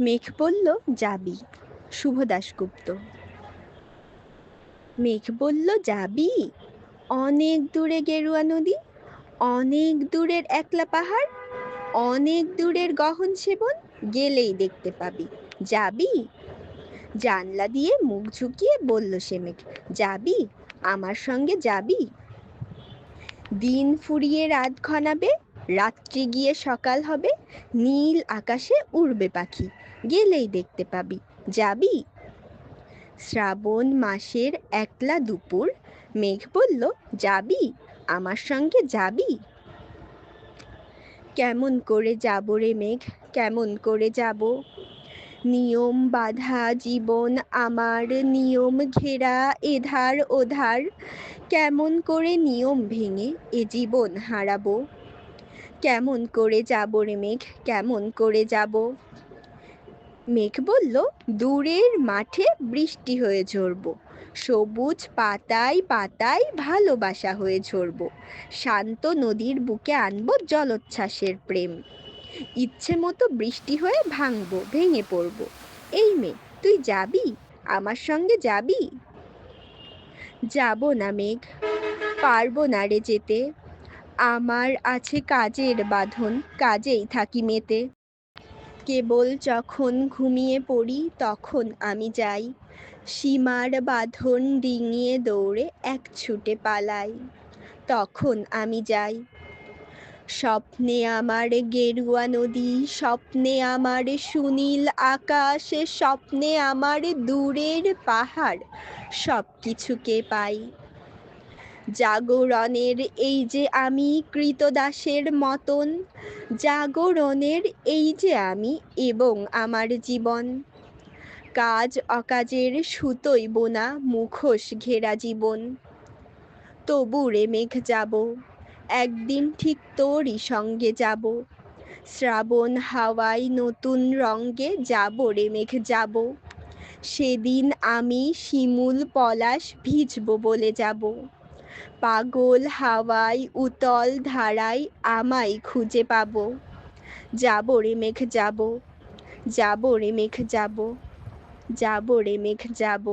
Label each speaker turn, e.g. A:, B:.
A: মেঘ বলল যাবি। শুভ দাশগুপ্ত। মেঘ বলল যাবি, অনেক দূরে গেরুয়া নদী, অনেক দূরের একলা পাহাড়, অনেক দূরের গহন সেবন, গেলেই দেখতে পাবি। যাবি? জানলা দিয়ে মুখ ঝুঁকিয়ে বলল সে মেঘ, যাবি, আমার সঙ্গে যাবি? দিন ফুরিয়ে রাত ঘনাবে, রাত্রি গিয়ে সকাল হবে, নীল আকাশে উড়বে পাখি, গেলেই দেখতে পাবি। যাবি? শ্রাবণ মাসের একলা দুপুর, মেঘ বলল যাবি, আমার সঙ্গে যাবি? কেমন করে যাব রে মেঘ, কেমন করে যাব? নিয়ম বাঁধা জীবন আমার, নিয়ম ঘেরা এধার ওধার, কেমন করে নিয়ম ভেঙে এ জীবন হারাবো? কেমন করে যাব রে মেঘ, কেমন করে যাব? মেঘ বলল দূরের মাঠে বৃষ্টি হয়ে ঝরবো, সবুজ পাতায় পাতায় ভালোবাসা হয়ে ঝরবো, শান্ত নদীর বুকে আনবো জলোচ্ছ্বাসের প্রেম, ইচ্ছে মতো বৃষ্টি হয়ে ভাঙবো, ভেঙে পড়বো। এই মেয়ে, তুই যাবি, আমার সঙ্গে যাবি? যাব না মেঘ, পারবো না রে যেতে, আমার আছে কাজের বাঁধন, কাজেই থাকি মেতে। কেবল যখন ঘুমিয়ে পড়ি তখন আমি যাই, সীমার বাঁধন ডিঙিয়ে দৌড়ে এক ছুটে পালাই, তখন আমি যাই। স্বপ্নে আমার গেরুয়া নদী, স্বপ্নে আমার সুনীল আকাশ, স্বপ্নে আমার দূরের পাহাড়, সব কিছুকে পাই। জাগরণের এই যে আমি কৃতদাসের মতন, জাগরণের এই যে আমি এবং আমার জীবন, কাজ অকাজের সুতোই বোনা মুখোশ ঘেরা জীবন। তবু রে মেঘ যাব, একদিন ঠিক তোরই সঙ্গে যাব, শ্রাবণ হাওয়ায় নতুন রঙ্গে যাব রে মেঘ যাব, সেদিন আমি শিমুল পলাশ ভিজব বলে যাব, পাগল হাওয়ায় উতল ধারায় আমায় খুঁজে পাবো। যাব রে মেঘ যাব, যাব রে মেঘ যাব, যাব রে মেঘ যাব।